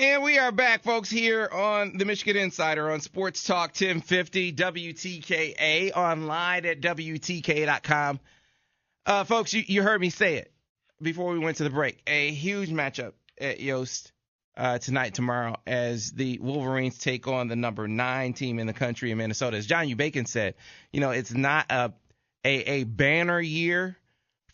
And we are back, folks, here on the Michigan Insider on Sports Talk 1050 WTKA, online at WTKA.com. Folks, you heard me say it before we went to the break. A huge matchup at Yost tonight, tomorrow, as the Wolverines take on the number 9 team in the country in Minnesota. As John U. Bacon said, it's not a banner year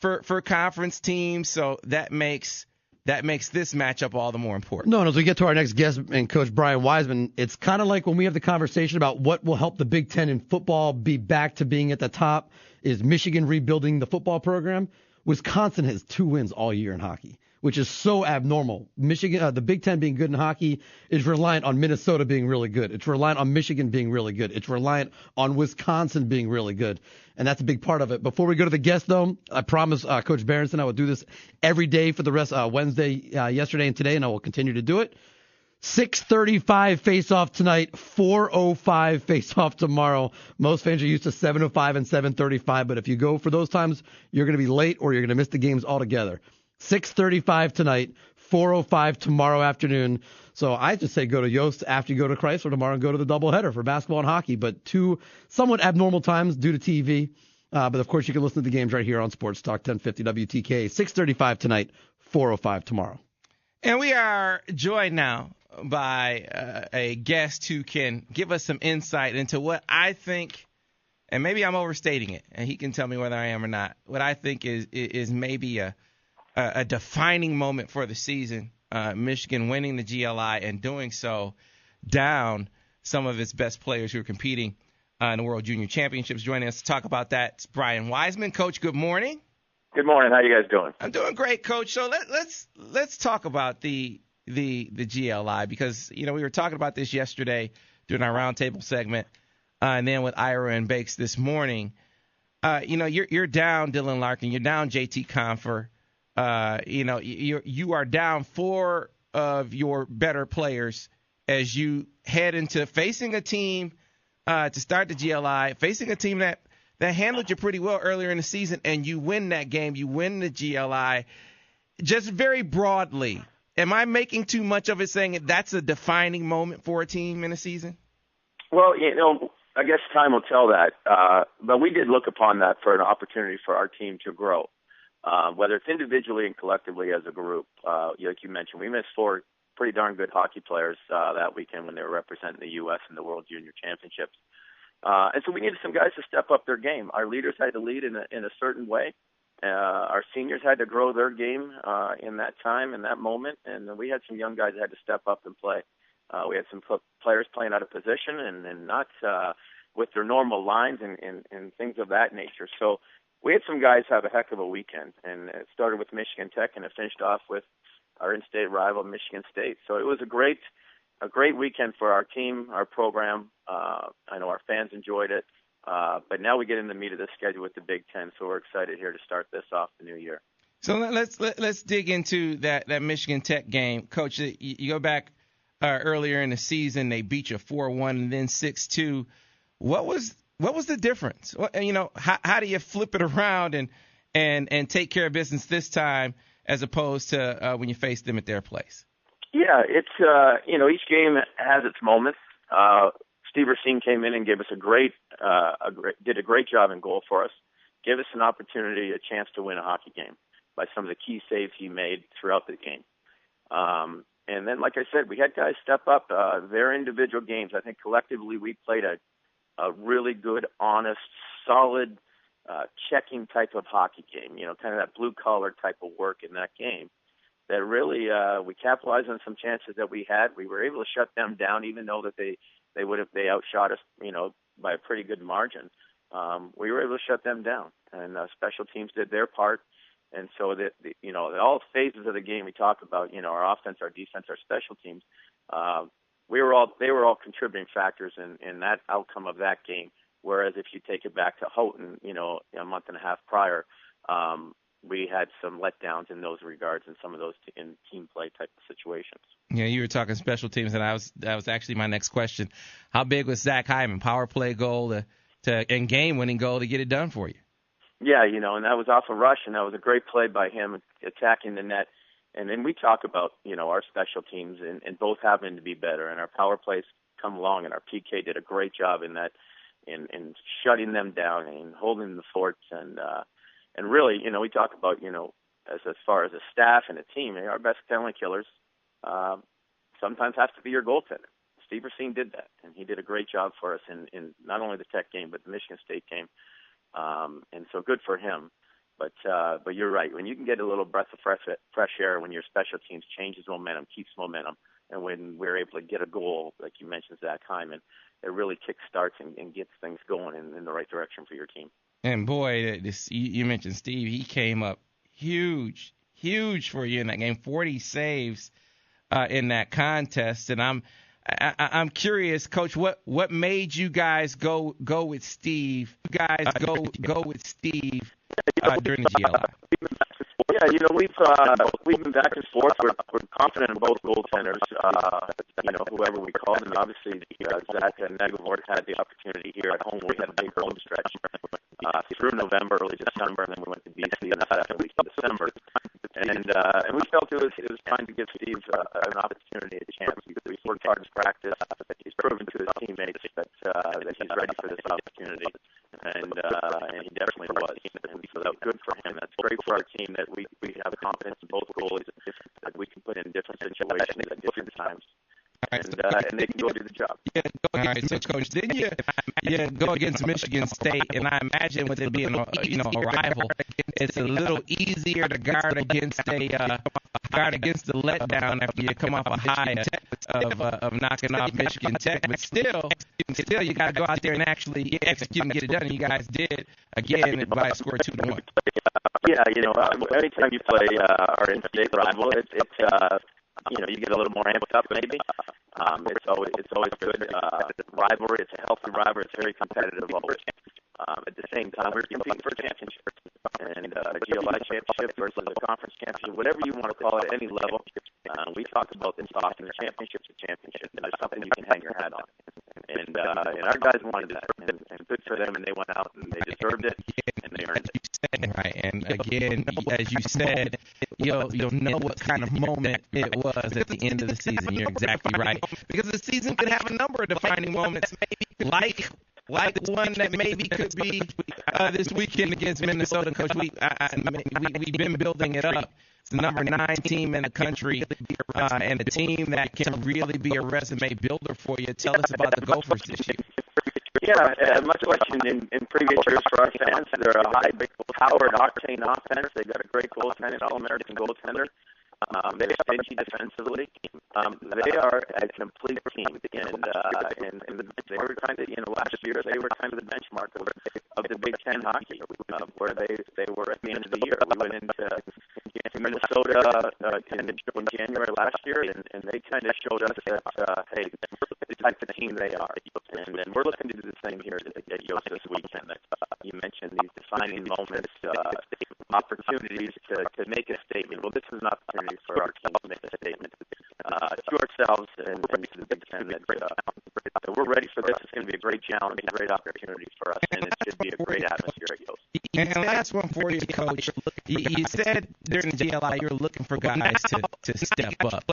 for conference teams, so that makes this matchup all the more important. No, and as we get to our next guest and Coach Brian Wiseman, it's kind of like when we have the conversation about what will help the Big Ten in football be back to being at the top. Is Michigan rebuilding the football program? Wisconsin has 2 wins all year in hockey, which is so abnormal. Michigan, the Big Ten being good in hockey is reliant on Minnesota being really good. It's reliant on Michigan being really good. It's reliant on Wisconsin being really good. And that's a big part of it. Before we go to the guest, though, I promise Coach Berenson I will do this every day for the rest Wednesday, yesterday, and today, and I will continue to do it. 6:35 face-off tonight, 4:05 face-off tomorrow. Most fans are used to 7:05 and 7:35, but if you go for those times, you're going to be late or you're going to miss the games altogether. 6:35 tonight, 4:05 tomorrow afternoon. So I just say go to Yost after you go to Chrysler tomorrow and go to the doubleheader for basketball and hockey, but 2 somewhat abnormal times due to TV. But, of course, you can listen to the games right here on Sports Talk 1050 WTKA. 6:35 tonight, 4:05 tomorrow. And we are joined now by a guest who can give us some insight into what I think, and maybe I'm overstating it, and he can tell me whether I am or not, what I think is maybe a defining moment for the season. Michigan winning the GLI and doing so down some of its best players who are competing in the World Junior Championships. Joining us to talk about that, it's Brian Wiseman. Coach, good morning. Good morning. How you guys doing? I'm doing great, Coach. So let's talk about the GLI, because we were talking about this yesterday during our roundtable segment, and then with Ira and Bakes this morning. You're down Dylan Larkin, you're down JT Confer. You are down 4 of your better players as you head into facing a team to start the GLI, facing a team that handled you pretty well earlier in the season, and you win that game. You win the GLI. Just very broadly, am I making too much of it saying that's a defining moment for a team in a season? Well, I guess time will tell that. But we did look upon that for an opportunity for our team to grow. Whether it's individually and collectively as a group. Like you mentioned, we missed 4 pretty darn good hockey players that weekend when they were representing the U.S. in the World Junior Championships. And so we needed some guys to step up their game. Our leaders had to lead in a certain way. Our seniors had to grow their game in that time, in that moment. And we had some young guys that had to step up and play. We had some players playing out of position and not with their normal lines and things of that nature. So we had some guys have a heck of a weekend, and it started with Michigan Tech, and it finished off with our in-state rival, Michigan State. So it was a great weekend for our team, our program. I know our fans enjoyed it, but now we get in the meat of the schedule with the Big Ten, so we're excited here to start this off the new year. So let's dig into that Michigan Tech game, Coach. You go back earlier in the season, they beat you 4-1 and then 6-2. What was the difference? How do you flip it around and take care of business this time as opposed to when you face them at their place? Yeah, it's each game has its moments. Steve Racine came in and gave us did a great job in goal for us. Gave us an opportunity, a chance to win a hockey game by some of the key saves he made throughout the game. And then, like I said, we had guys step up their individual games. I think collectively we played a really good, honest, solid, checking type of hockey game, kind of that blue-collar type of work in that game that really we capitalized on some chances that we had. We were able to shut them down, even though that they outshot us, by a pretty good margin. We were able to shut them down, and special teams did their part. And so that all phases of the game we talk about, our offense, our defense, our special teams, they were all contributing factors in that outcome of that game. Whereas if you take it back to Houghton, a month and a half prior, we had some letdowns in those regards in some of those in team play type of situations. Yeah, you were talking special teams, and that was actually my next question. How big was Zach Hyman, power play goal and game-winning goal to get it done for you? Yeah, and that was off a rush, and that was a great play by him attacking the net And then we talk about, our special teams and both having to be better, and our power plays come along, and our PK did a great job in that, in shutting them down and holding the forts, and really, we talk about, as far as a staff and a team, our best penalty killers sometimes has to be your goaltender. Steve Racine did that, and he did a great job for us in not only the Tech game but the Michigan State game, and so good for him. But you're right. When you can get a little breath of fresh air when your special teams changes momentum, keeps momentum, and when we're able to get a goal, like you mentioned, Zach Hyman, it really kickstarts and gets things going in the right direction for your team. And boy, you mentioned Steve. He came up huge for you in that game. 40 saves in that contest. And I'm curious, Coach, what made you guys go with Steve? You guys go with Steve during the GLI. Yeah, we've been back and forth. We're confident in both goaltenders. Whoever we called, and obviously Zach and Negavort had the opportunity here at home. We had a big home stretch through November, early December, and then we went to BC in the second week of December. And we felt it was time to give Steve an opportunity, a chance. He's worked hard in practice. He's proven to his teammates that he's ready for this opportunity, and he definitely was. And so that was good for him. That's great for our team that we have confidence in both goalies that we can put in different situations at different times. And they can go do the job. Yeah, all right, so Coach, then you go against Michigan State, and I imagine with it being a rival, it's a little easier to guard against the letdown after you come off a high of knocking off Michigan Tech. But still you got to go out there and actually execute and get it done. And you guys did again by a score 2-1. Yeah, anytime you play our in-state rival, it's you get a little more amped up maybe. It's always good rivalry. It's a healthy rivalry. It's very competitive always. At the same time, we're competing for a championship, and a GLI championship versus a conference championship, whatever you want to call it, at any level. We talk about this often. A championship's a championship, and there's something you can hang your hat on. And our guys wanted that, and good for them. And they went out and they deserved it, and they earned it. Right, and again, as you said, you'll know what kind of moment it was at the end of the season. You're exactly right, because the season could have a number of defining moments, like one that maybe could be this weekend against Minnesota. Coach, we've been building it up. It's the number 9 team in the country, and a team that can really be a resume builder for you. Tell us about the Gophers this year. Yeah, much like in previous years for our fans, they're a high-powered octane offense. They've got a great goaltender, All-American goaltender. They're stingy defensively. They are a complete team, and they were kind of, last year they were kind of the benchmark of the Big Ten hockey, where they were at the end of the year. We went into Minnesota in January last year, and they kind of showed us that, hey, the type of team they are. And we're looking to do the same here at Yost this weekend. You mentioned these defining moments, opportunities to make a statement. Well, this is an opportunity for our team to make a statement to ourselves and to the Big Ten. So we're ready for this. It's going to be a great challenge, a great opportunity for us, and it should be a great atmosphere at Yost. And last one for you, Coach. You said during the GLI you're looking for guys to step up.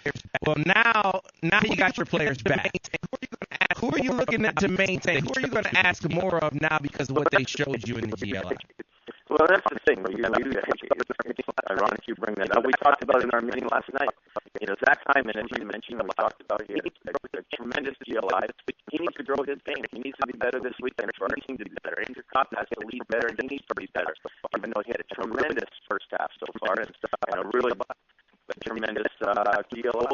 Well, now you got your players back. Who are you looking to maintain? Who are you going to ask more of now because of what they showed you in the GLI? Well, that's the thing. It's ironic you bring that up. We talked about it in our meeting last night. Zach Hyman, as you mentioned, we talked about here, a tremendous GLI. He needs to grow his game. He needs to be better this weekend for our team to be better. Andrew Kopp has to lead better, and he needs to be better. Even though he had a tremendous first half so far, and a really tremendous GLO.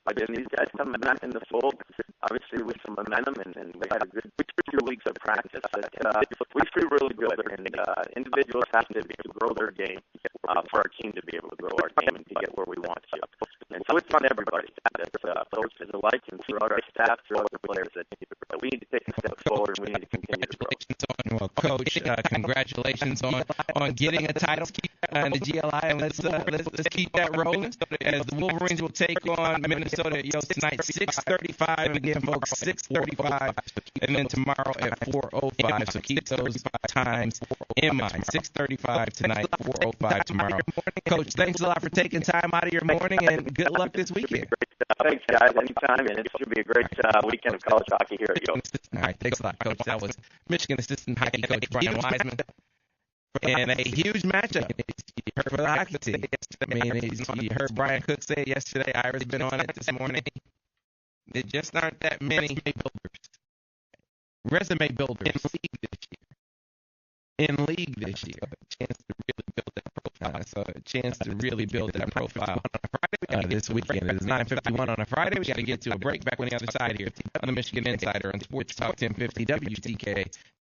But then these guys coming back in the fold, obviously with some momentum, and we had a good 2 weeks of practice. We feel really good, and individuals have to be able to grow their game for our team to be able to grow our game and to get where we want to. And so it's on everybody. That's coaches alike and throughout our staff, throughout the players, that we need to take a step forward and we need to continue to grow. Well, Coach, congratulations on getting a title in the GLI, and let's keep that rolling. As the Wolverines will take on Minnesota at Yost tonight, 6:35, and again, folks, 6:35, and then tomorrow at 4:05. So keep those times in mind. 6:35 tonight, 4:05 tomorrow. Coach, thanks a lot for taking time out of your morning, and good luck this weekend. Thanks, guys. Anytime, and it should be a great weekend of college hockey here at Yost. All right, thanks a lot, Coach. That was Michigan assistant hockey coach Brian Wiseman. And a huge matchup for the hockey team. I mean, you heard Brian Cook say it yesterday. Ira's been on it this morning. There just aren't that many resume builders in league this year. A chance to really build that profile this weekend. It is 9:51 on a Friday. We got to get to a break. Back on the other side here on the Michigan Insider on Sports Talk 1050 WTKA.